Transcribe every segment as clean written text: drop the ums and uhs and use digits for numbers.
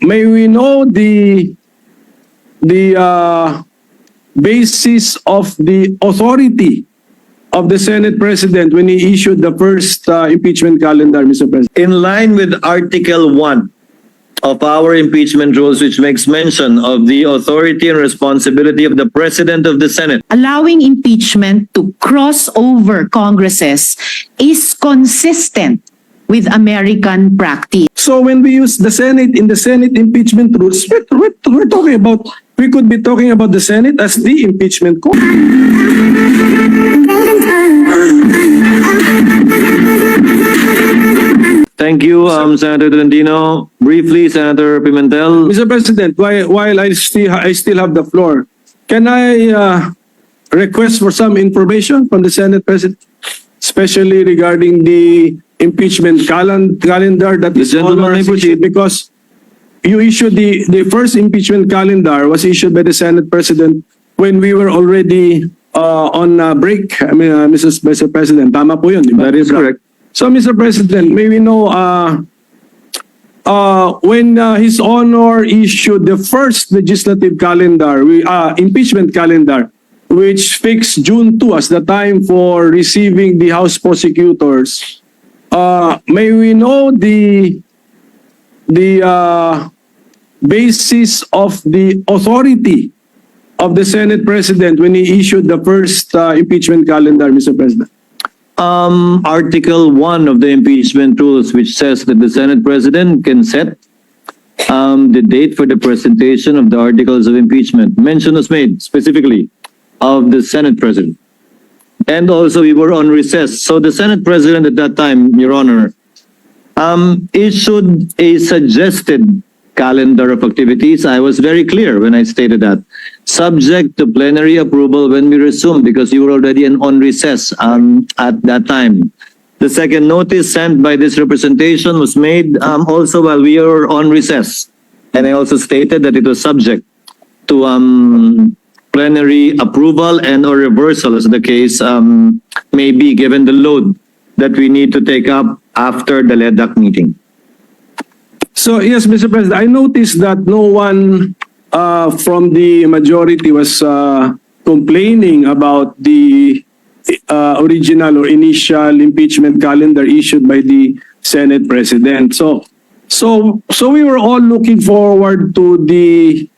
may we know the basis of the authority of the Senate President when he issued the first impeachment calendar, Mr. President? In line with Article 1 of our impeachment rules, which makes mention of the authority and responsibility of the President of the Senate. Allowing impeachment to cross over Congresses is consistent with American practice. So when we use the Senate in the Senate impeachment rules, we're talking about, we could be talking about the Senate as the impeachment court. Thank you, Senator Tolentino. Briefly, Senator Pimentel. Mr. President, while I still have the floor, can I request for some information from the Senate President, especially regarding the impeachment calendar that is issued, because you issued the first impeachment calendar was issued by the Senate President when we were already on break. I mean, Mr. President, tama po yun, di ba? That is correct. So, Mr. President, may we know when His Honor issued the first legislative calendar, impeachment calendar, which fixed June 2 as the time for receiving the House prosecutors, may we know the basis of the authority of the Senate President when he issued the first impeachment calendar, Mr. President? Article 1 of the impeachment rules, which says that the Senate President can set the date for the presentation of the articles of impeachment. Mention was made specifically of the Senate President. And also we were on recess. So the Senate President at that time, Your Honor, issued a suggested calendar of activities. I was very clear when I stated that. Subject to plenary approval when we resume, because you were already on recess at that time. The second notice sent by this representation was made also while we were on recess. And I also stated that it was subject to plenary approval and or reversal, as the case may be, given the load that we need to take up after the LEDAC meeting. So, yes, Mr. President, I noticed that no one from the majority was complaining about the original or initial impeachment calendar issued by the Senate President. So we were all looking forward to the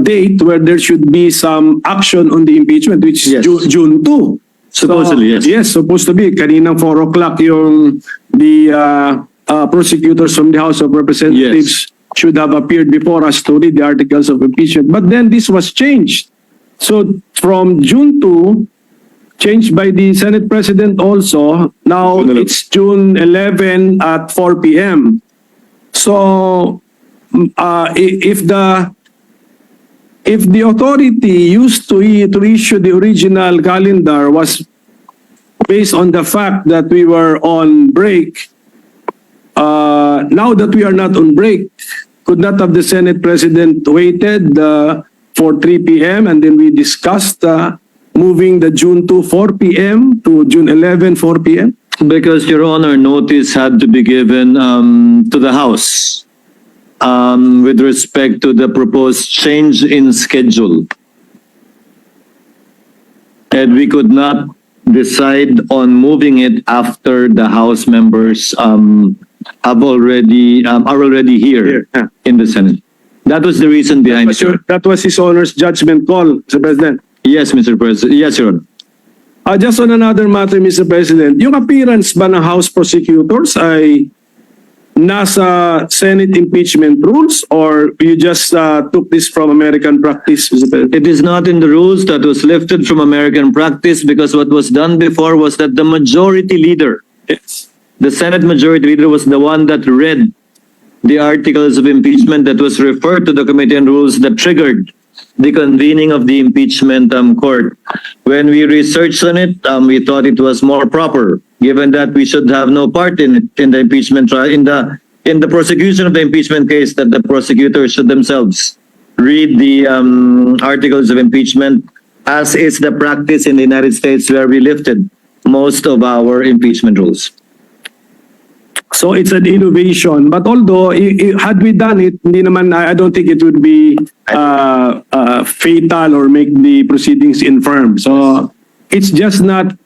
date where there should be some action on the impeachment, which is Yes. June 2. Supposedly, yes. Yes, supposed to be. Kaninang 4 o'clock yung the prosecutors from the House of Representatives should have appeared before us to read the articles of impeachment. But then this was changed. So from June 2, changed by the Senate President also, now it's June 11 at 4 p.m. So if the authority used to issue the original calendar was based on the fact that we were on break, now that we are not on break, could not have the Senate President waited for 3 p.m. and then we discussed moving the June 2 4 p.m. to June 11 4 p.m.? Because, Your Honor, notice had to be given to the House with respect to the proposed change in schedule. And we could not decide on moving it after the House members are already here in the Senate. That was the reason behind it. That was His Honor's judgment call, Mr. President. Yes, Mr. President. Yes, Your Honor. Just on another matter, Mr. President, yung appearance ba ng House prosecutors ay nasa Senate impeachment rules or you just took this from American practice, Mr. President? It is not in the rules. That was lifted from American practice because what was done before was that the majority leader, the Senate majority leader, was the one that read the articles of impeachment that was referred to the Committee on Rules that triggered the convening of the impeachment court. When we researched on it, we thought it was more proper, given that we should have no part in it, in the impeachment trial, in the prosecution of the impeachment case, that the prosecutors should themselves read the articles of impeachment, as is the practice in the United States, where we lifted most of our impeachment rules. So it's an innovation. But although, had we done it, hindi naman, I don't think it would be fatal or make the proceedings infirm. So it's just not,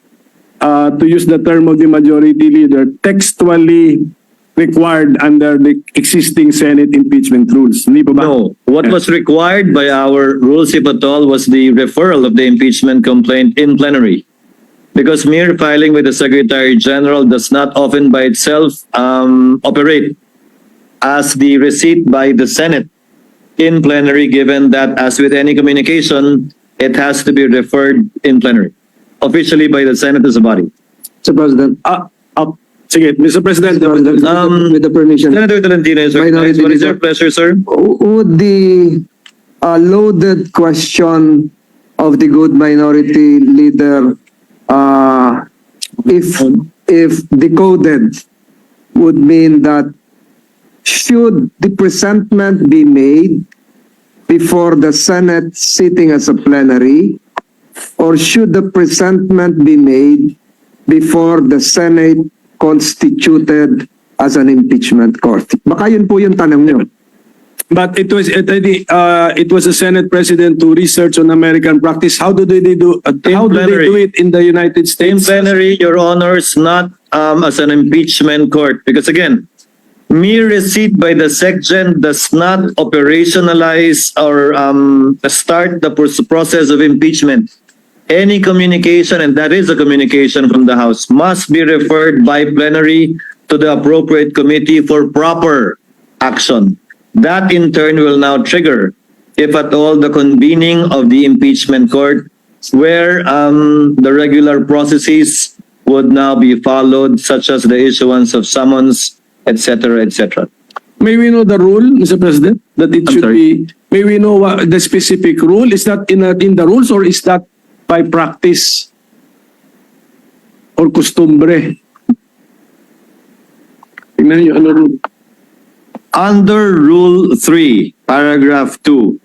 to use the term of the majority leader, textually required under the existing Senate impeachment rules. Hindi pa ba? No, what was required by our rules, if at all, was the referral of the impeachment complaint in plenary. Because mere filing with the Secretary General does not often by itself operate as the receipt by the Senate in plenary, given that, as with any communication, it has to be referred in plenary, officially by the Senate as a body. Mr. President, Sige, Mr. President. with the permission, Senator Tolentino, sir, Minority what is Leader. your pleasure, sir? would the loaded question of the good minority leader, if decoded, would mean that should the presentment be made before the Senate sitting as a plenary, or should the presentment be made before the Senate constituted as an impeachment court? Baka yun po yung tanong nyo. But it was a Senate President to research on American practice. How do they do? How do they plenary. do it in the United In States? plenary, Your Honors, not as an impeachment court. Because again, mere receipt by the SecGen does not operationalize or start the process of impeachment. Any communication, and that is a communication from the House, must be referred by plenary to the appropriate committee for proper action. That in turn will now trigger, if at all, the convening of the impeachment court, where the regular processes would now be followed, such as the issuance of summons, etc., etc. May we know the rule, Mr. President, that it I'm should sorry? be? May we know what the specific rule? Is that in the rules, or is that by practice or costumbre? Tingnan niyo ano rule. Under Rule 3, Paragraph 2,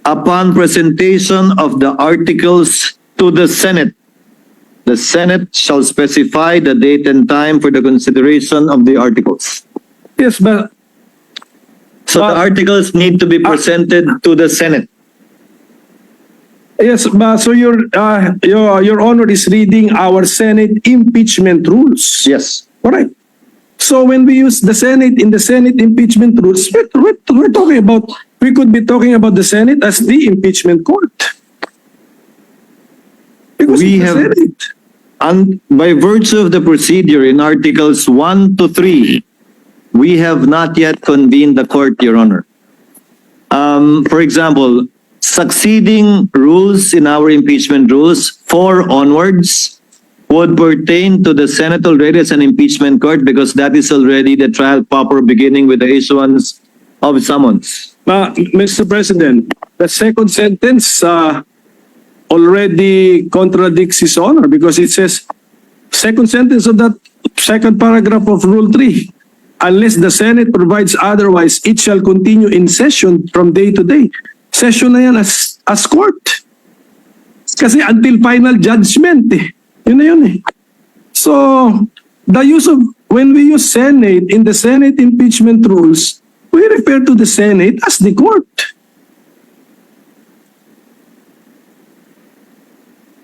upon presentation of the articles to the Senate shall specify the date and time for the consideration of the articles. Yes, but So the articles need to be presented to the Senate. yes, but so your Honor is reading our Senate impeachment rules. Yes. Correct. So when we use the Senate in the Senate impeachment rules, we're talking about, we could be talking about the Senate as the impeachment court. Because We it's the have- Senate. And by virtue of the procedure in Articles 1 to 3, we have not yet convened the court, Your Honor. For example, succeeding rules in our impeachment rules, 4 onwards, would pertain to the Senate already as an impeachment court, because that is already the trial proper, beginning with the issuance of summons. Mr. President, the second sentence already contradicts His Honor, because it says, second sentence of that second paragraph of Rule 3, unless the Senate provides otherwise, it shall continue in session from day to day. Session na yan as court. Kasi until final judgment eh. Yun na yun eh. So, the use of, when we use Senate in the Senate impeachment rules, we refer to the Senate as the court.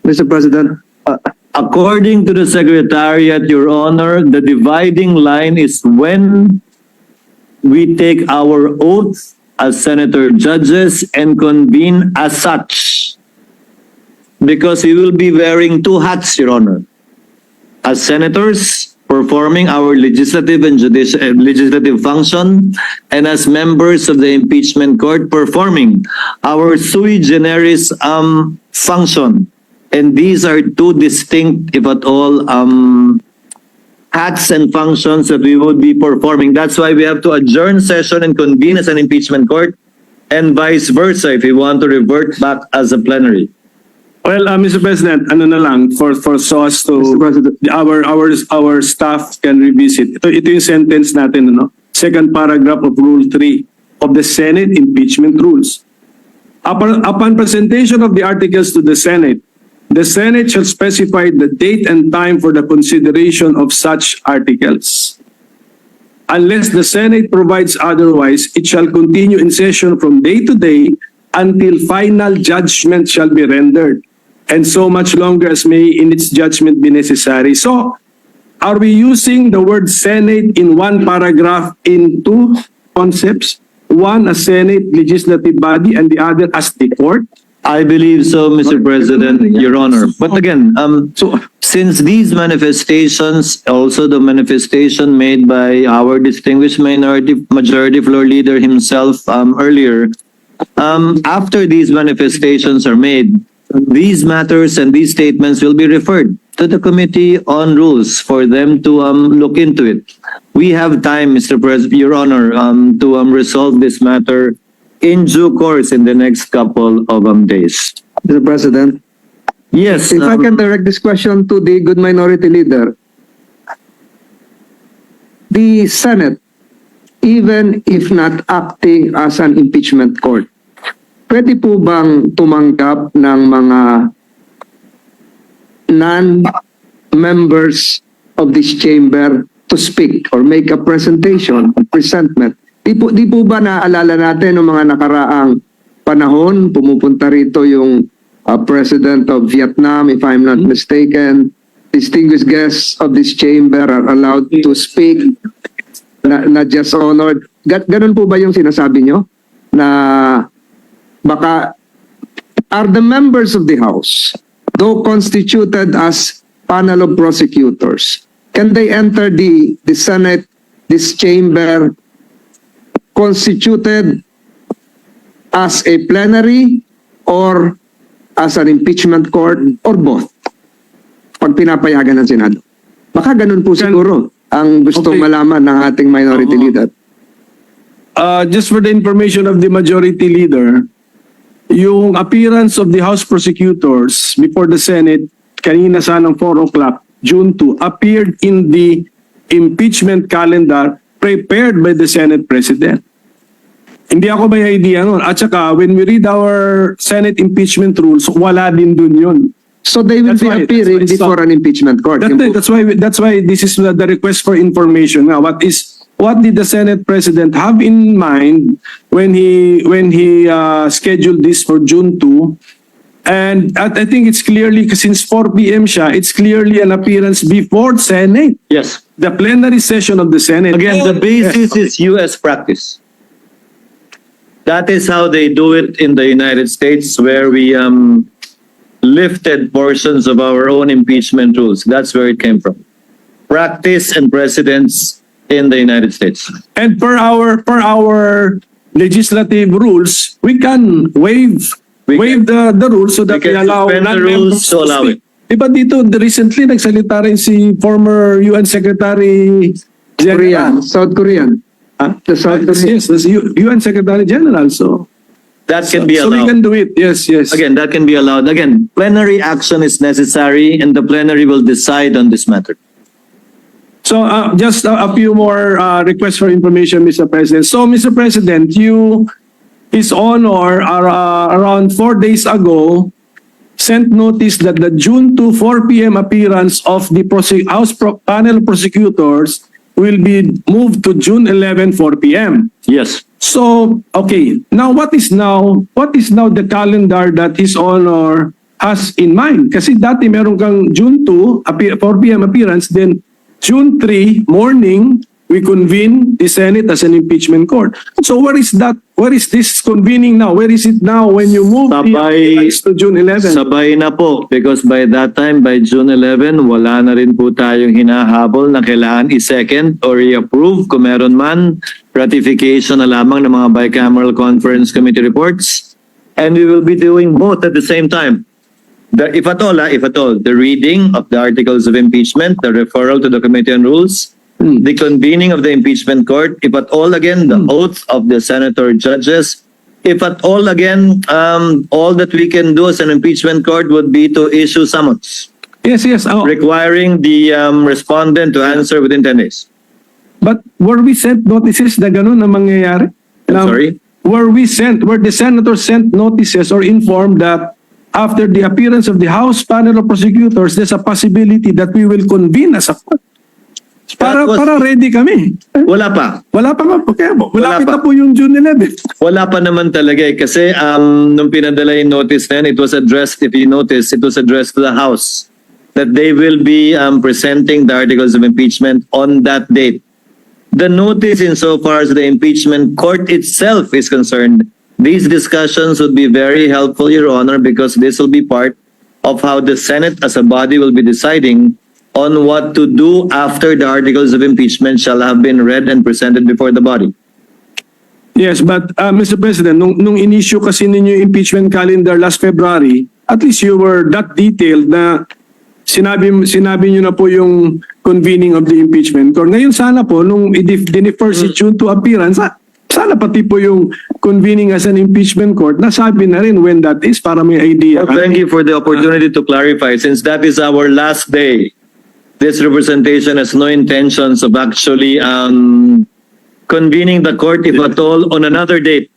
Mr. President, According to the Secretariat, Your Honor, the dividing line is when we take our oath as senator judges and convene as such. Because we will be wearing 2 hats, Your Honor. As senators, performing our legislative and legislative function, and as members of the impeachment court, performing our sui generis function. And these are 2 distinct, if at all, hats and functions that we would be performing. That's why we have to adjourn session and convene as an impeachment court, and vice versa if we want to revert back as a plenary. Well, Mr. President, ano na lang, for so as to, Mr. President. our staff can revisit. Ito yung sentence natin, ano? Second paragraph of Rule 3 of the Senate impeachment rules. Upon presentation of the articles to the Senate shall specify the date and time for the consideration of such articles. Unless the Senate provides otherwise, it shall continue in session from day to day until final judgment shall be rendered, and so much longer as may in its judgment be necessary. So, are we using the word Senate in one paragraph in two concepts? One as Senate legislative body and the other as the court? I believe so, Mr. President, Your Honor. But again, since these manifestations, also the manifestation made by our distinguished majority floor leader himself earlier, after these manifestations are made, these matters and these statements will be referred to the Committee on Rules for them to look into it. We have time, Mr. President, Your Honor, to resolve this matter in due course in the next couple of days. Mr. President, Yes. if I can direct this question to the good minority leader. The Senate, even if not acting as an impeachment court, pwede po bang tumanggap ng mga non-members of this chamber to speak or make a presentation, presentment? Di po ba naaalala natin ng mga nakaraang panahon, pumupunta rito yung President of Vietnam, if I'm not mistaken, distinguished guests of this chamber are allowed to speak, not just honored. Ganun po ba yung sinasabi nyo? Na baka are the members of the House, though constituted as panel of prosecutors, can they enter the Senate, this chamber, constituted as a plenary or as an impeachment court or both? Pag pinapayagan ng Senado. Baka ganun po siguro ang gustong malaman ng ating minority leader. Just for the information of the majority leader, yung appearance of the House prosecutors before the Senate kanina sanang 4 o'clock, June 2, appeared in the impeachment calendar prepared by the Senate President. Hindi ako may idea nun. At saka, when we read our Senate impeachment rules, wala din dun yun. So they will be appearing before an impeachment court. That's why this is the request for information. Now, what did the Senate President have in mind when he scheduled this for June 2? And I think it's clearly, since 4 p.m. siya, it's clearly an appearance before Senate. Yes. The plenary session of the Senate. Again, the basis is U.S. practice. That is how they do it in the United States, where we lifted portions of our own impeachment rules. That's where it came from. Practice and precedents in the United States. And per our legislative rules, we can waive the rules so that we can allow suspend the rules to allow it. Diba dito, recently nagsalita rin si former UN Secretary Korean, General. South Korean. The South Korean. Yes, the UN Secretary General. So That can be so we allowed. can do it. Yes. Again, that can be allowed. Again, plenary action is necessary and the plenary will decide on this matter. So just a few more requests for information, Mr. President. So, Mr. President, His Honor, around 4 days ago, sent notice that the June 2, 4 p.m. appearance of the House panel prosecutors will be moved to June 11, 4 p.m. Yes. So, okay. Now, what is now the calendar that His Honor has in mind? Kasi dati meron kang June 2, 4 p.m. appearance, then June 3 morning, we convene the Senate as an impeachment court. So where is that? Where is this convening now? Where is it now when you move the appearance to June 11? Sabay na po, because by that time, by June 11, wala na rin po tayong hinahabol na kailangan i-second or i-approve kung meron man ratification na lamang ng mga bicameral conference committee reports. And we will be doing both at the same time. If at all, the reading of the articles of impeachment, the referral to the Committee on Rules, the convening of the impeachment court, if at all again, the oath of the senator judges, if at all again, all that we can do as an impeachment court would be to issue summons. Yes. Requiring the respondent to answer within 10 days. But were we sent notices na ganun ang mangyayari? I'm sorry? Were the senators sent notices or informed that after the appearance of the House panel of prosecutors, there's a possibility that we will convene as a court? That was- para ready kami. Wala pa. Wala pa nga po. Kaya malapit pa. na po yung June 11. Wala pa naman talaga eh. Kasi nung pinadala yung notice na yan, it was addressed, if you notice, it was addressed to the House that they will be presenting the articles of impeachment on that date. The notice insofar as the impeachment court itself is concerned, these discussions would be very helpful, Your Honor, because this will be part of how the Senate as a body will be deciding on what to do after the articles of impeachment shall have been read and presented before the body. Yes, but Mr. President, nung in-issue kasi ninyo yung impeachment calendar last February, at least you were that detailed na sinabi nyo na po yung convening of the impeachment court. Ngayon sana po, nung i-defer si June to appearance, sana pati po yung convening as an impeachment court, nasabi na rin when that is para may idea. Well, thank you for the opportunity to clarify. Since that is our last day, this representation has no intentions of actually convening the court, if at all, on another date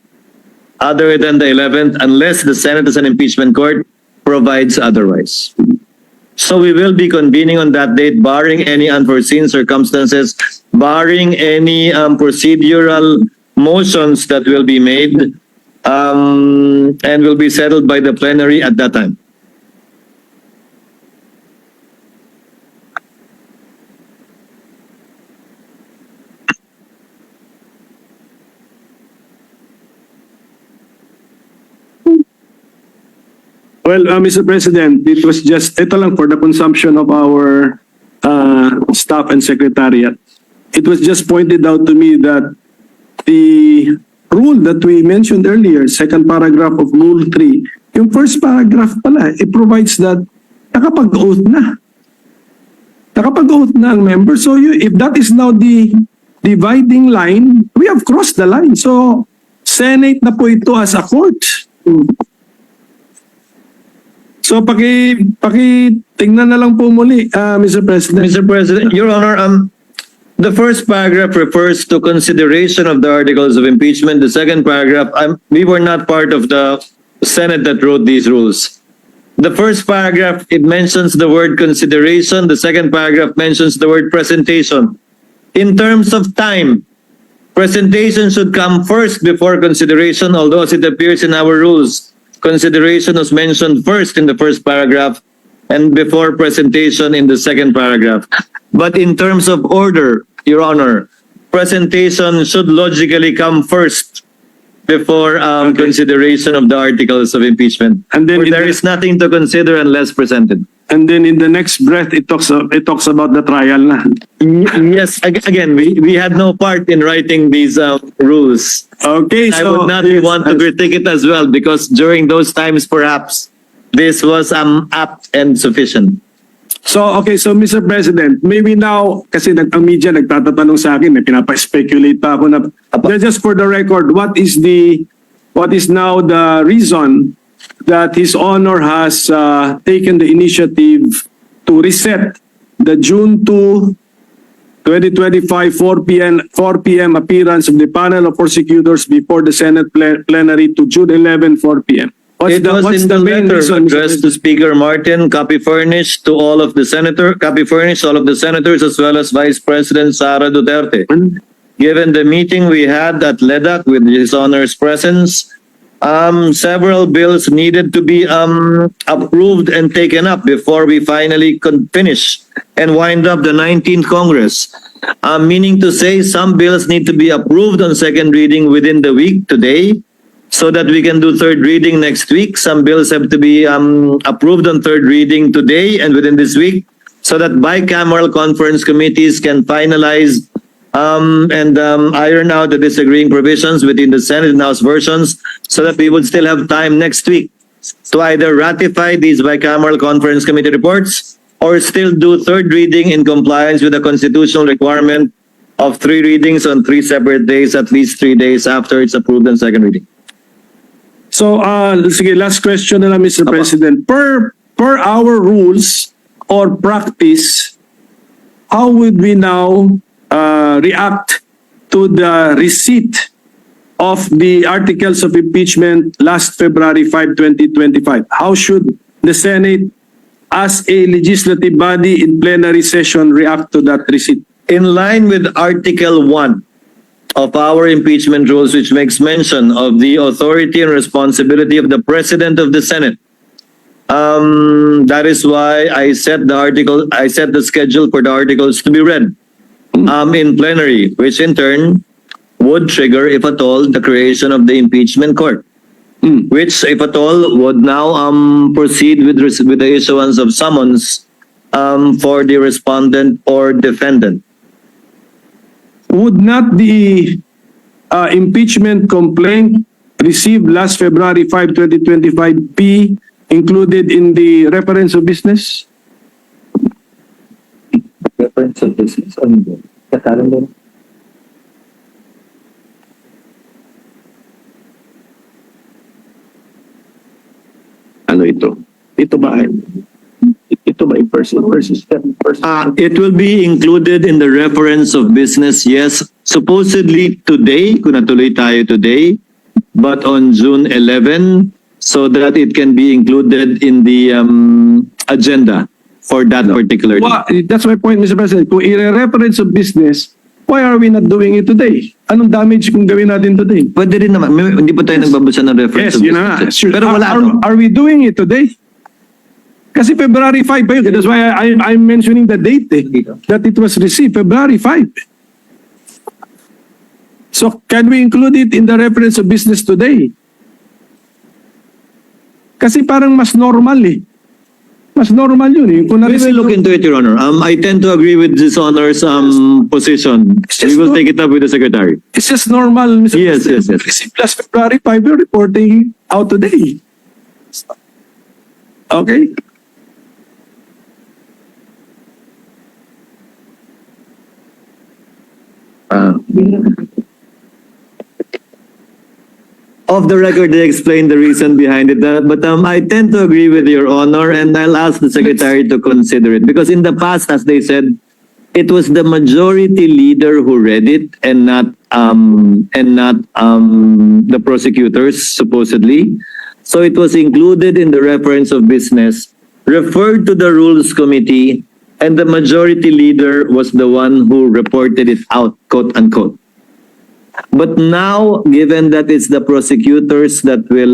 other than the 11th, unless the Senate as an impeachment court provides otherwise. So we will be convening on that date, barring any unforeseen circumstances, barring any procedural motions that will be made, and will be settled by the plenary at that time. Well, Mr. President, it was just, ito lang for the consumption of our staff and secretariat. It was just pointed out to me that the rule that we mentioned earlier, second paragraph of Rule 3, yung first paragraph pala, it provides that nakapag-oath na. Nakapag-oath na ang member. So if that is now the dividing line, we have crossed the line. So Senate na po ito as a court. So tingnan na lang po muli, Mr. President. Mr. President, Your Honor, the first paragraph refers to consideration of the articles of impeachment. The second paragraph, we were not part of the Senate that wrote these rules. The first paragraph, it mentions the word consideration. The second paragraph mentions the word presentation. In terms of time, presentation should come first before consideration, although as it appears in our rules, consideration was mentioned first in the first paragraph and before presentation in the second paragraph. But in terms of order, Your Honor, presentation should logically come first before consideration of the articles of impeachment. And then For there is nothing to consider unless presented. And then in the next breath, it talks about the trial na. Yes, again, we had no part in writing these rules. Okay, I so would not want to critique it as well because during those times, perhaps, this was apt and sufficient. So Mr. President, maybe now, kasi ang media nagtatatanong sa akin, pinapa-speculate pa ako na, just for the record, what is now the reason that His Honor has taken the initiative to reset the June 2, 2025, 4 p.m. appearance of the panel of prosecutors before the Senate plenary to June 11, 4 p.m.? What's the main reason? Addressed to Speaker Martin, copy furnished to all of the senators as well as Vice President Sara Duterte. Given the meeting we had at LEDAC with His Honor's presence, several bills needed to be approved and taken up before we finally finish and wind up the 19th Congress. Meaning to say some bills need to be approved on second reading within the week today, so that we can do third reading next week. Some bills have to be approved on third reading today and within this week, so that bicameral conference committees can finalize and iron out the disagreeing provisions within the Senate and House versions, so that we would still have time next week to either ratify these bicameral conference committee reports or still do third reading in compliance with the constitutional requirement of 3 readings on 3 separate days, at least 3 days after it's approved on second reading. So, sige, last question na lang, Mr. President. Per our rules or practice, how would we now react to the receipt of the articles of impeachment last February 5, 2025? How should the Senate, as a legislative body in plenary session, react to that receipt? in line with Article 1 of our impeachment rules, which makes mention of the authority and responsibility of the President of the Senate. That is why I set the schedule for the articles to be read in plenary, which in turn would trigger, if at all, the creation of the impeachment court, which, if at all, would now proceed with the issuance of summons for the respondent or defendant. Would not the impeachment complaint received last February 5, 2025 be included in the reference of business? Reference of business? Ano ito? Ito ba in person versus person? It will be included in the reference of business, yes. Supposedly today, kung natuloy tayo today, but on June 11, so that it can be included in the agenda for that particular day. Well, that's my point, Mr. President. Kung i-reference of business, why are we not doing it today? Anong damage kung gawin natin today? Pwede rin naman. Hindi pa tayo nagbabasa ng reference Yes, of yun na nga. business. Sure. Pero wala to. Are we doing it today? Kasi February 5 pa yun. That's why I'm mentioning the date that it was received, February 5. So can we include it in the reference of business today? Kasi parang mas normal eh. Mas normal yun eh. Kung We will look into it, Your Honor. I tend to agree with this Honor's position. We will take it up with the Secretary. It's just normal, Mr. Yes, President. yes. Received last February 5, we're reporting out today. Okay? Off the record, they explained the reason behind it. But I tend to agree with Your Honor, and I'll ask the Secretary to consider it. Because in the past, as they said, it was the majority leader who read it, and not the prosecutors, supposedly. So it was included in the reference of business, referred to the Rules Committee, and the majority leader was the one who reported it out, quote unquote. But now, given that it's the prosecutors that will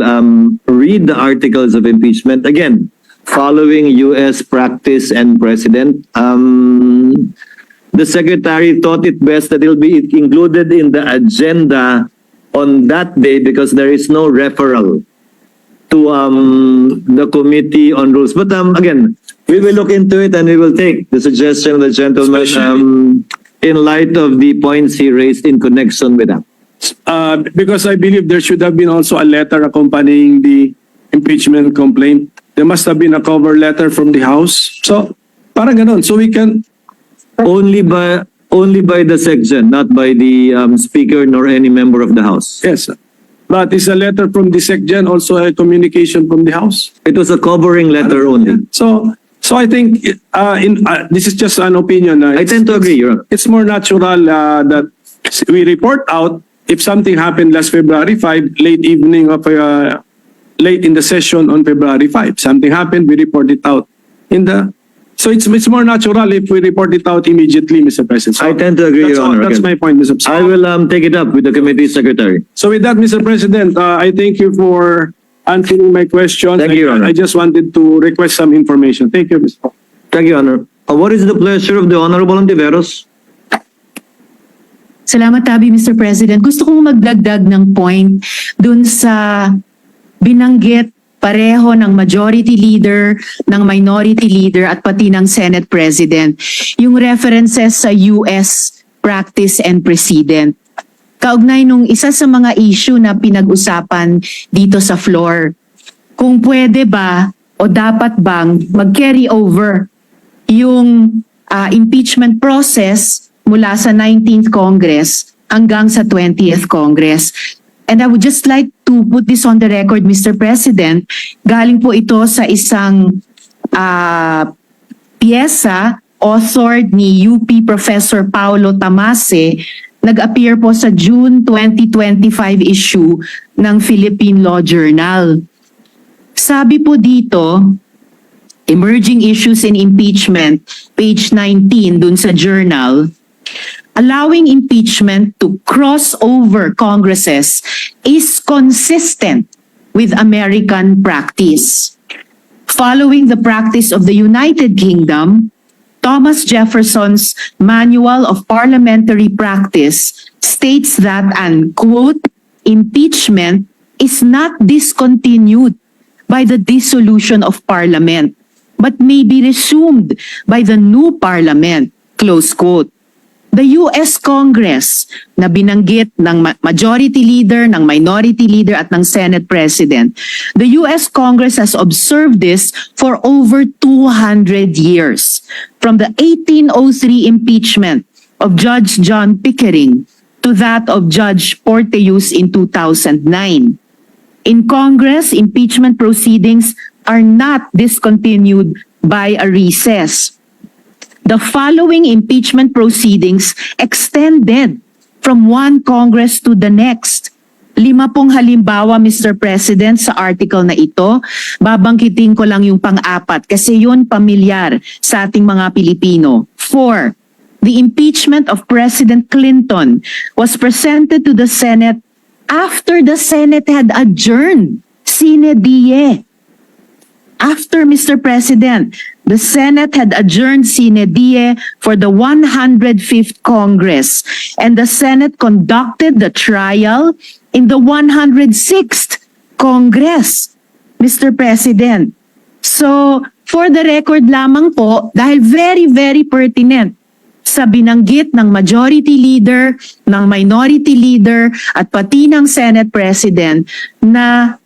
read the articles of impeachment, again, following U.S. practice and precedent, the Secretary thought it best that it will be included in the agenda on that day because there is no referral to the Committee on Rules. But again, we will look into it and we will take the suggestion of the gentleman in light of the points he raised in connection with that. Because I believe there should have been also a letter accompanying the impeachment complaint. There must have been a cover letter from the House. So, parang ganon. So we can... Only by the section, not by the Speaker nor any member of the House. Yes. But is a letter from the SecGen also a communication from the House? It was a covering letter only. So I think this is just an opinion. I tend to agree, Your Honor. It's more natural that we report out if something happened last February 5, late evening of late in the session on February 5. Something happened, we report it out in the. So it's more natural if we report it out immediately, Mr. President. So I tend to agree, Your Honor. That's again. my point, Mr. President. I will take it up with the committee secretary. So with that, Mr. President, I thank you for answering my questions. Thank you, Your Honor. I just wanted to request some information. Thank you, Mr. Thank you, Your Honor. What is the pleasure of the Honorable Honteveros? Salamat, Tabi, Mr. President. Gusto kong magdagdag ng point dun sa binanggit pareho ng majority leader, ng minority leader, at pati ng Senate President. Yung references sa US practice and precedent. Kaugnay nung isa sa mga issue na pinag-usapan dito sa floor. Kung pwede ba o dapat bang mag-carry over yung impeachment process mula sa 19th Congress hanggang sa 20th Congress. And I would just like to put this on the record, Mr. President. Galing po ito sa isang piyesa authored ni UP Professor Paulo Tamase. Nag-appear po sa June 2025 issue ng Philippine Law Journal. Sabi po dito, Emerging Issues in Impeachment, page 19 dun sa journal, Allowing impeachment to cross over Congresses is consistent with American practice. Following the practice of the United Kingdom, Thomas Jefferson's Manual of Parliamentary Practice states that an, quote, impeachment is not discontinued by the dissolution of Parliament, but may be resumed by the new Parliament, close quote. The US Congress na binanggit ng Majority Leader, ng Minority Leader at ng Senate President, the US Congress has observed this for over 200 years. From the 1803 impeachment of Judge John Pickering to that of Judge Porteus in 2009. In Congress, impeachment proceedings are not discontinued by a recess. The following impeachment proceedings extended from one Congress to the next. 5 halimbawa, Mr. President, sa article na ito. Babangkitin ko lang yung pang-apat kasi yun pamilyar sa ating mga Pilipino. 4. The impeachment of President Clinton was presented to the Senate after the Senate had adjourned sine die. After, Mr. President, the Senate had adjourned sine die for the 105th Congress, and the Senate conducted the trial in the 106th Congress, Mr. President. So, for the record lamang po, dahil very, very pertinent sa binanggit ng Majority Leader, ng Minority Leader, at pati ng Senate President na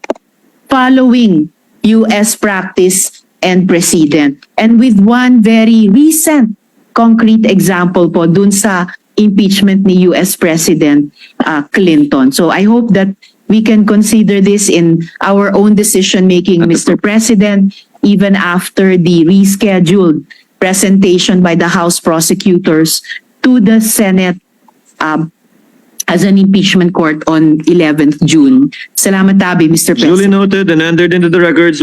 following US practice and precedent. And with one very recent concrete example po dun sa impeachment ni US President Clinton. So I hope that we can consider this in our own decision-making, Mr. President, even after the rescheduled presentation by the House prosecutors to the Senate as an impeachment court on 11th June. Salamat tabi, Mr. President. Duly noted and entered into the records.